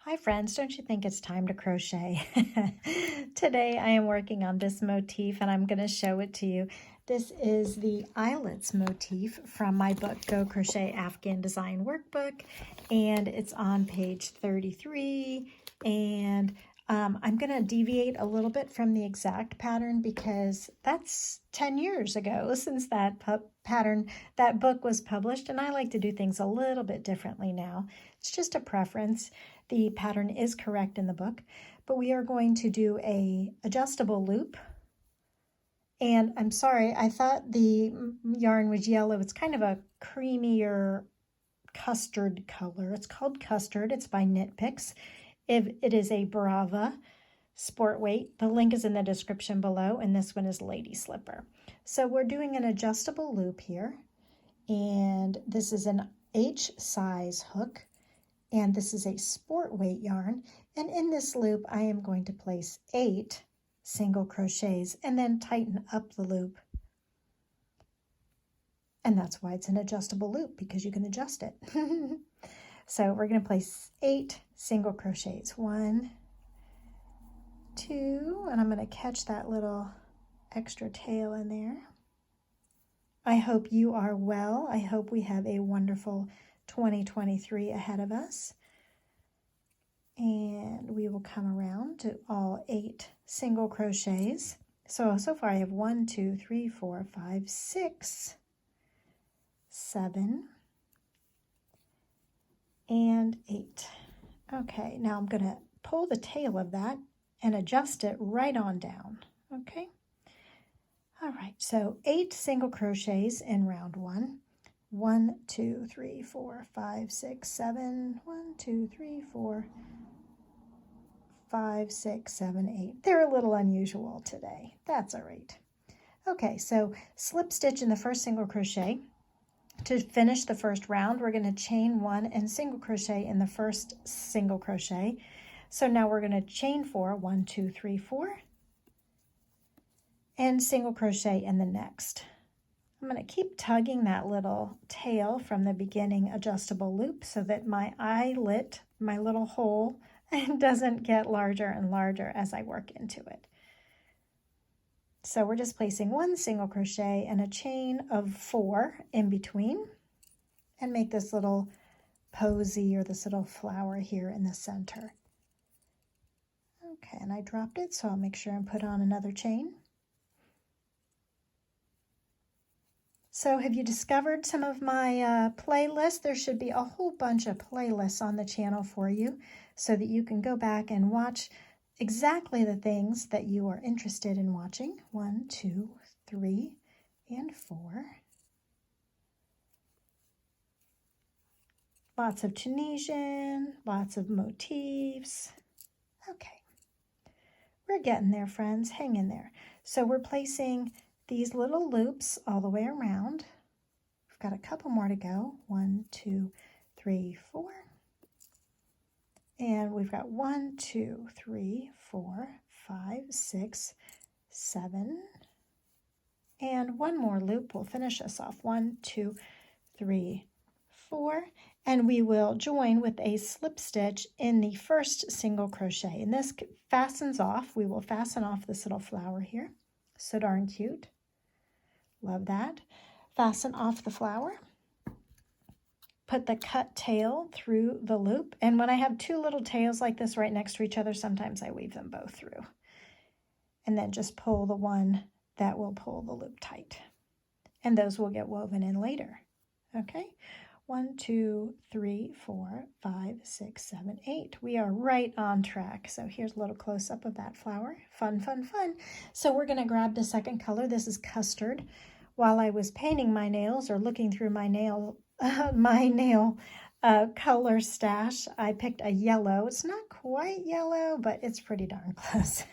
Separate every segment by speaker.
Speaker 1: Hi friends, don't you think it's time to crochet? Today I am working on this motif and I'm going to show it to you. This is the eyelets motif from my book, Go Crochet Afghan Design Workbook, and it's on page 33. And I'm going to deviate a little bit from the exact pattern because that's 10 years ago since that that book was published, and I like to do things a little bit differently now. It's just a preference. The pattern is correct in the book, but we are going to do a adjustable loop. And I'm sorry, I thought the yarn was yellow. It's kind of a creamier custard color. It's called Custard. It's by Knit Picks. It is a Brava sport weight. The link is in the description below, and this one is Lady Slipper. So we're doing an adjustable loop here, and this is an H size hook, and this is a sport weight yarn. And in this loop, I am going to place 8 single crochets and then tighten up the loop. And that's why it's an adjustable loop, because you can adjust it. So we're going to place 8 single crochets. 1, 2, and I'm going to catch that little extra tail in there. I hope you are well. I hope we have a wonderful 2023 ahead of us. And we will come around to all 8 single crochets. So far I have 1, 2, 3, 4, 5, 6, 7, and 8. Okay, now I'm going to pull the tail of that and adjust it right on down. Okay. All right, so 8 single crochets in round 1. 1, 2, 3, 4, 5, 6, 7. 1, 2, 3, 4, 5, 6, 7, 8. They're a little unusual today. That's all right. Okay, so slip stitch in the first single crochet. To finish the first round, we're going to chain 1 and single crochet in the first single crochet. So now we're going to chain 4, 1, 2, 3, 4, and single crochet in the next. I'm going to keep tugging that little tail from the beginning adjustable loop so that my eyelet, my little hole, doesn't get larger and larger as I work into it. So we're just placing 1 single crochet and a chain of 4 in between, and make this little posy or this little flower here in the center. Okay, and I dropped it, so I'll make sure and put on another chain. So have you discovered some of my playlists? There should be a whole bunch of playlists on the channel for you so that you can go back and watch exactly the things that you are interested in watching. 1, 2, 3, and 4. Lots of Tunisian, lots of motifs. Okay, we're getting there, friends. Hang in there. So we're placing these little loops all the way around. We've got a couple more to go. 1, 2, 3, 4. And we've got 1, 2, 3, 4, 5, 6, 7. And one more loop will finish us off. 1, 2, 3, 4. And we will join with a slip stitch in the first single crochet. And this fastens off. We will fasten off this little flower here. So darn cute. Love that. Fasten off the flower. Put the cut tail through the loop. And when I have 2 little tails like this right next to each other, sometimes I weave them both through. And then just pull the one that will pull the loop tight. And those will get woven in later. Okay? 1, 2, 3, 4, 5, 6, 7, 8. We are right on track. So here's a little close-up of that flower. Fun, fun, fun. So we're going to grab the second color. This is Custard. While I was painting my nails or looking through my nail color stash, I picked a yellow. It's not quite yellow, but it's pretty darn close.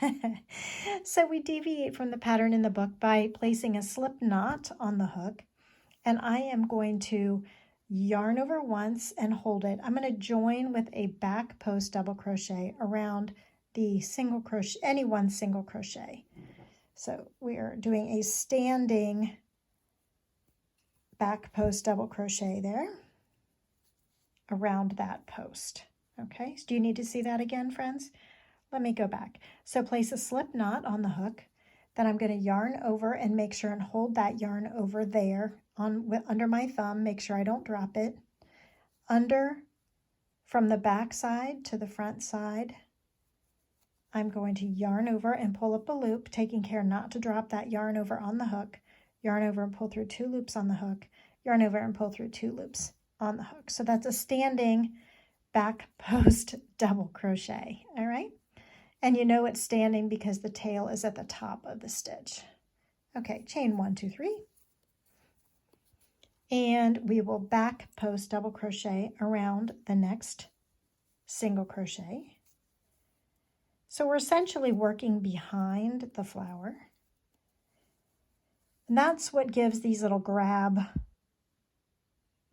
Speaker 1: So we deviate from the pattern in the book by placing a slip knot on the hook, and I am going to yarn over once and hold it. I'm going to join with a back post double crochet around the single crochet, any one single crochet. So we are doing a standing back post double crochet there around that post. Okay, so do you need to see that again, friends? Let me go back. So place a slip knot on the hook. Then I'm going to yarn over and make sure and hold that yarn over there under my thumb. Make sure I don't drop it. Under from the back side to the front side, I'm going to yarn over and pull up a loop, taking care not to drop that yarn over on the hook. Yarn over and pull through 2 loops on the hook. Yarn over and pull through 2 loops on the hook. So that's a standing back post double crochet. All right. And you know it's standing because the tail is at the top of the stitch. Okay, chain 1, 2, 3. And we will back post double crochet around the next single crochet. So we're essentially working behind the flower. And that's what gives these little grab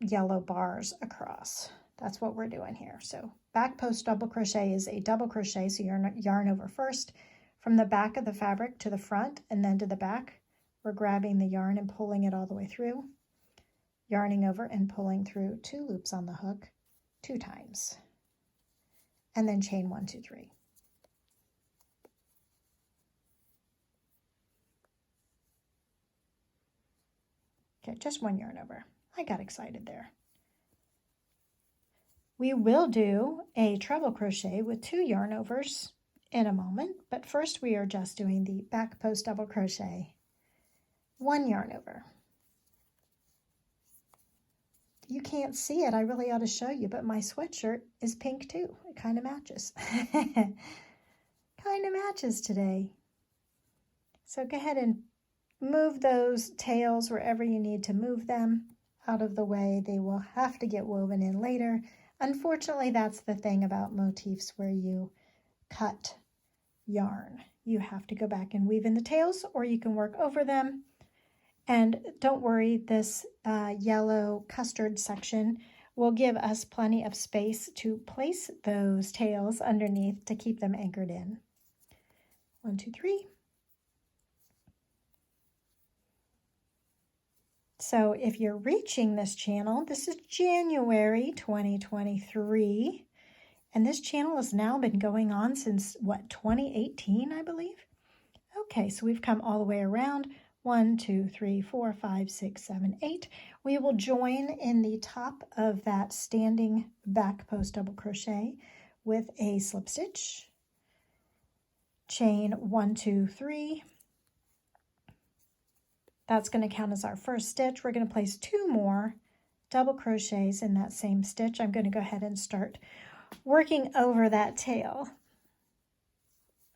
Speaker 1: yellow bars across. That's what we're doing here. So back post double crochet is a double crochet, so you're yarn over first from the back of the fabric to the front and then to the back. We're grabbing the yarn and pulling it all the way through, yarning over and pulling through 2 loops on the hook 2 times, and then chain 1, 2, 3. Okay, just 1 yarn over. I got excited there. We will do a treble crochet with 2 yarn overs in a moment, but first we are just doing the back post double crochet, 1 yarn over. You can't see it, I really ought to show you, but my sweatshirt is pink too. It kind of matches. Kind of matches today. So go ahead and move those tails wherever you need to move them out of the way. They will have to get woven in later. Unfortunately, that's the thing about motifs where you cut yarn. You have to go back and weave in the tails, or you can work over them. And don't worry, this yellow custard section will give us plenty of space to place those tails underneath to keep them anchored in. 1, 2, 3. So if you're reaching this channel, this is January 2023, and this channel has now been going on since, what, 2018, I believe? Okay, so we've come all the way around. 1, 2, 3, 4, 5, 6, 7, 8. We will join in the top of that standing back post double crochet with a slip stitch, chain 1, 2, 3. That's going to count as our first stitch. We're going to place 2 more double crochets in that same stitch. I'm going to go ahead and start working over that tail.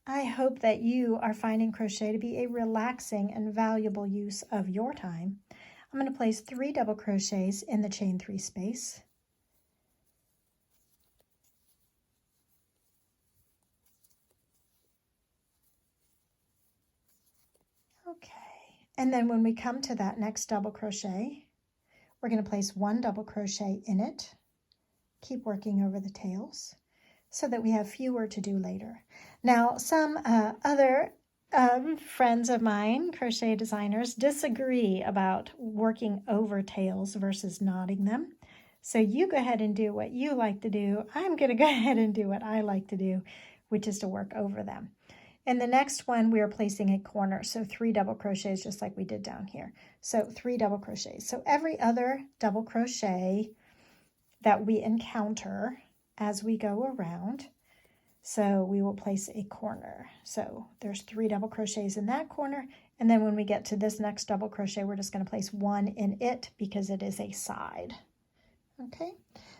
Speaker 1: I hope that you are finding crochet to be a relaxing and valuable use of your time. I'm going to place 3 double crochets in the chain 3 space. Okay. And then when we come to that next double crochet, we're going to place 1 double crochet in it. Keep working over the tails so that we have fewer to do later. Now, some other friends of mine, crochet designers, disagree about working over tails versus knotting them. So you go ahead and do what you like to do. I'm going to go ahead and do what I like to do, which is to work over them. In the next one, we are placing a corner, so 3 double crochets just like we did down here. So 3 double crochets. So every other double crochet that we encounter as we go around, so we will place a corner. So there's 3 double crochets in that corner, and then when we get to this next double crochet, we're just going to place 1 in it because it is a side. Okay,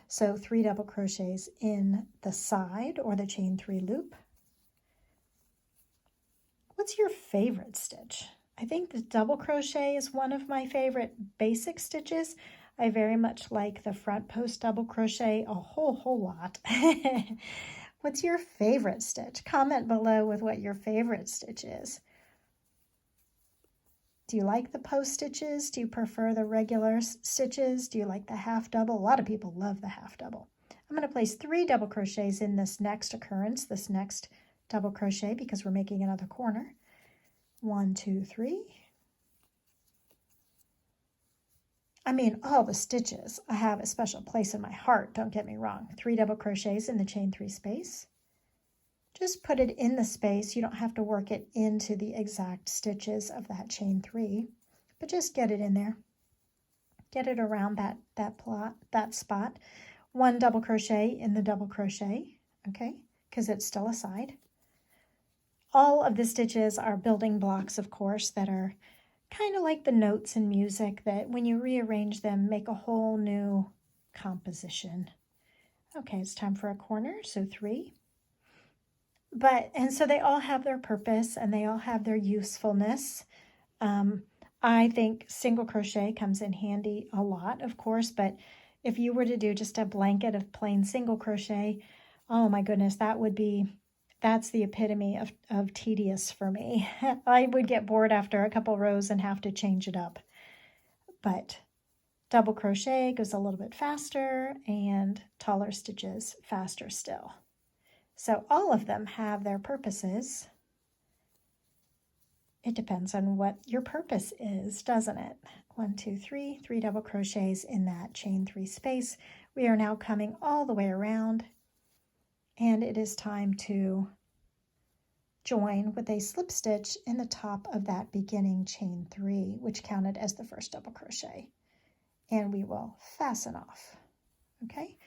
Speaker 1: so 3 double crochets in the side or the chain 3 loop. What's your favorite stitch? I think the double crochet is one of my favorite basic stitches. I very much like the front post double crochet a whole lot. What's your favorite stitch? Comment below with what your favorite stitch is. Do you like the post stitches? Do you prefer the regular stitches? Do you like the half double? A lot of people love the half double. I'm going to place 3 double crochets in this next occurrence, this next double crochet, because we're making another corner. 1, 2, 3. I mean, all the stitches I have a special place in my heart, don't get me wrong. 3 double crochets in the chain 3 space. Just put it in the space. You don't have to work it into the exact stitches of that chain 3, but just get it in there. Get it around that spot. 1 double crochet in the double crochet, okay, because it's still a side. All of the stitches are building blocks, of course, that are kind of like the notes in music that when you rearrange them, make a whole new composition. Okay, it's time for a corner, so 3. And so they all have their purpose and they all have their usefulness. I think single crochet comes in handy a lot, of course, but if you were to do just a blanket of plain single crochet, oh my goodness, that's the epitome of tedious for me. I would get bored after a couple rows and have to change it up. But double crochet goes a little bit faster and taller stitches faster still. So all of them have their purposes. It depends on what your purpose is, doesn't it? 1, 2, 3, 3 double crochets in that chain 3 space. We are now coming all the way around, and it is time to join with a slip stitch in the top of that beginning chain 3, which counted as the first double crochet. And we will fasten off. Okay,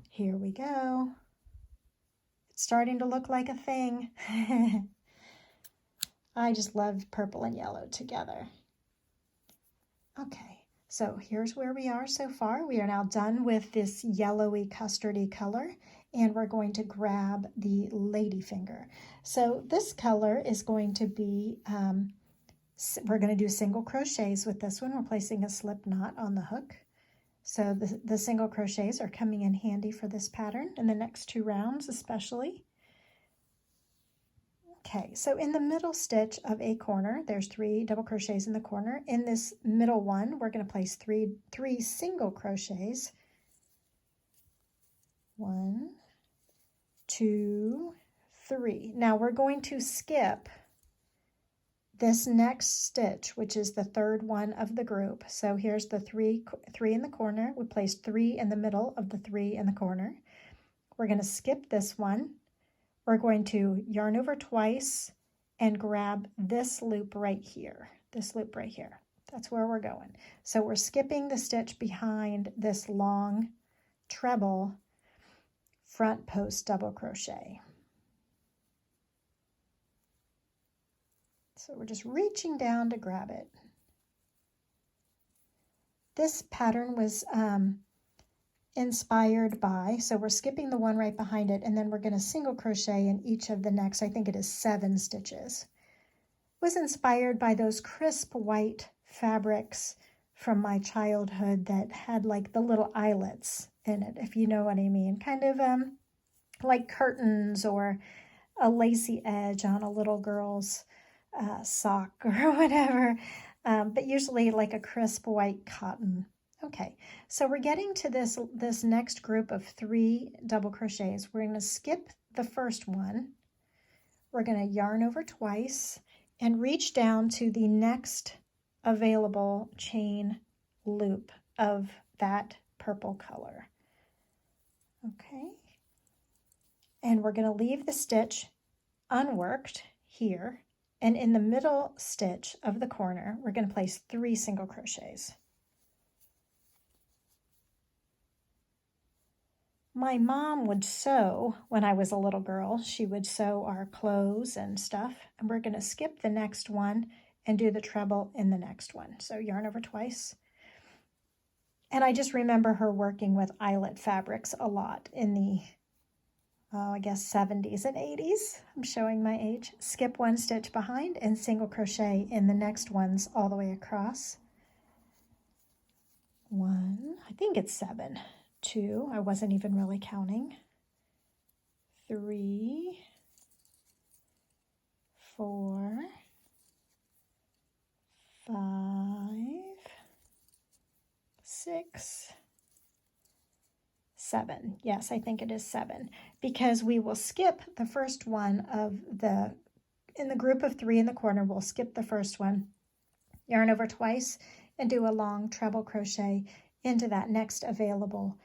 Speaker 1: here we go. It's starting to look like a thing. I just love purple and yellow together. Okay, so here's where we are so far. We are now done with this yellowy custardy color, and we're going to grab the ladyfinger. So this color is going to be, we're going to do single crochets with this one. We're placing a slip knot on the hook. So the single crochets are coming in handy for this pattern in the next 2 rounds especially. Okay, so in the middle stitch of a corner, there's 3 double crochets in the corner. In this middle one, we're going to place three single crochets. 1, 2, 3. Now we're going to skip this next stitch, which is the 3rd one of the group. So here's the three in the corner. We placed 3 in the middle of the 3 in the corner. We're going to skip this one. We're going to yarn over twice and grab this loop right here, That's where we're going. So we're skipping the stitch behind this long treble front post double crochet. So we're just reaching down to grab it. This pattern was inspired by, so we're skipping the one right behind it, and then we're going to single crochet in each of the next, I think it is 7 stitches. Was inspired by those crisp white fabrics from my childhood that had like the little eyelets in it, if you know what I mean, kind of like curtains or a lacy edge on a little girl's sock or whatever, but usually like a crisp white cotton. Okay, so we're getting to this next group of 3 double crochets. We're going to skip the first one. We're going to yarn over twice and reach down to the next available chain loop of that purple color. Okay, and we're going to leave the stitch unworked here, and in the middle stitch of the corner, we're going to place 3 single crochets. My mom would sew when I was a little girl. She would sew our clothes and stuff, and we're going to skip the next one and do the treble in the next one. So yarn over twice. And I just remember her working with eyelet fabrics a lot in the, I guess 70s and 80s. I'm showing my age. Skip 1 stitch behind and single crochet in the next ones all the way across. 1, I think it's 7. 2, I wasn't even really counting. 3, 4, 5, 6, 7. Yes, I think it is 7, because we will skip the first one of in the group of 3 in the corner, we'll skip the first one, yarn over twice, and do a long treble crochet into that next available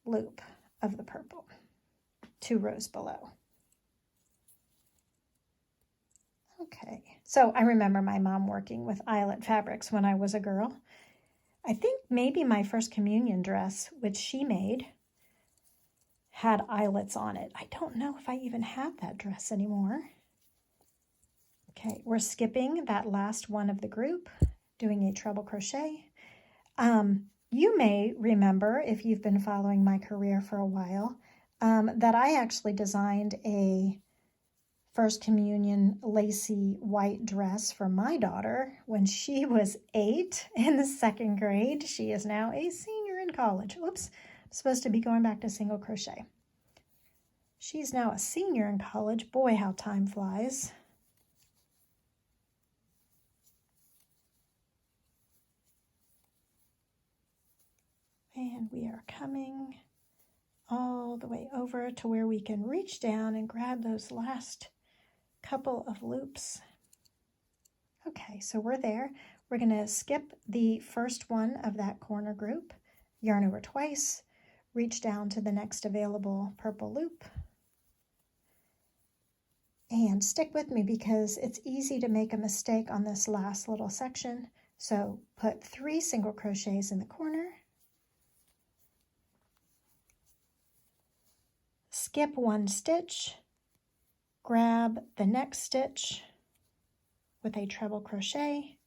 Speaker 1: loop of the purple, 2 rows below. Okay, so I remember my mom working with Eyelet fabrics when I was a girl. I think maybe my first communion dress, which she made, had eyelets on it. I don't know if I even have that dress anymore. Okay, we're skipping that last one of the group, doing a treble crochet. You may remember, if you've been following my career for a while, that I actually designed a First Communion lacy white dress for my daughter when she was 8 in the 2nd grade. She is now a senior in college. Oops, I'm supposed to be going back to single crochet. She's now a senior in college. Boy, how time flies. And we are coming all the way over to where we can reach down and grab those last couple of loops. Okay, so we're there. We're going to skip the first one of that corner group, yarn over twice, reach down to the next available purple loop, and stick with me because it's easy to make a mistake on this last little section. So put 3 single crochets in the corner, skip 1 stitch, grab the next stitch with a treble crochet,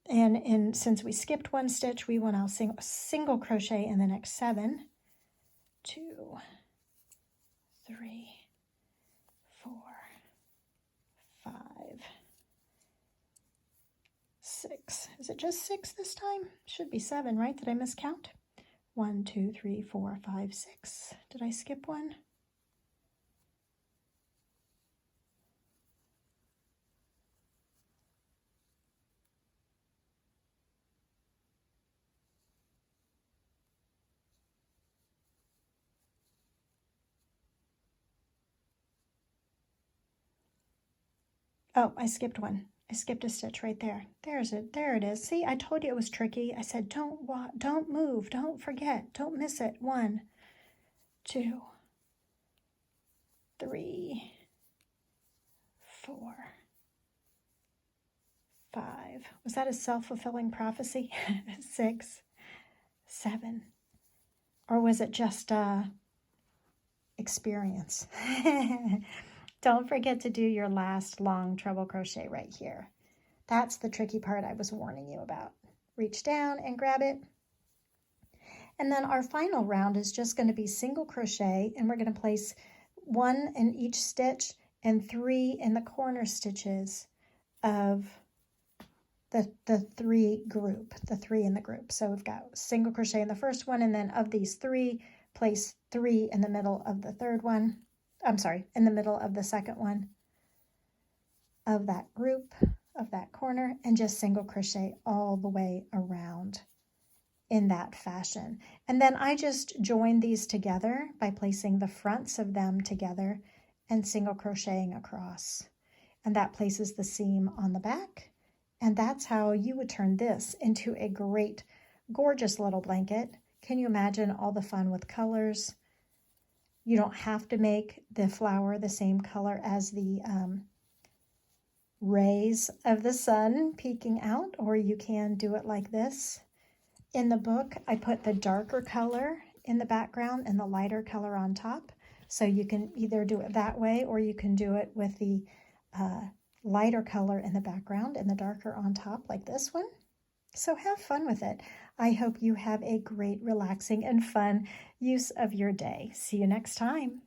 Speaker 1: and since we skipped 1 stitch, we will now single crochet in the next 7, 2, 3, 4, 5, 6. Is it just 6 this time? Should be 7, right? Did I miscount? 1, 2, 3, 4, 5, 6. Did I skip 1? Oh, I skipped 1. I skipped a stitch right there. There it is. See, I told you it was tricky. I said, don't move, don't forget, don't miss it. 1, 2, 3, 4, 5. Was that a self-fulfilling prophecy? 6, 7. Or was it just experience? Don't forget to do your last long treble crochet right here. That's the tricky part I was warning you about. Reach down and grab it. And then our final round is just going to be single crochet, and we're going to place 1 in each stitch and 3 in the corner stitches of the 3 group, the 3 in the group. So we've got single crochet in the first one, and then of these 3, place 3 in the middle of the third one. I'm sorry, in the middle of the second one of that group, of that corner, and just single crochet all the way around in that fashion. And then I just join these together by placing the fronts of them together and single crocheting across. And that places the seam on the back. And that's how you would turn this into a great, gorgeous little blanket. Can you imagine all the fun with colors? You don't have to make the flower the same color as the rays of the sun peeking out, or you can do it like this. In the book, I put the darker color in the background and the lighter color on top. So you can either do it that way, or you can do it with the lighter color in the background and the darker on top, like this one. So have fun with it. I hope you have a great, relaxing, and fun use of your day. See you next time.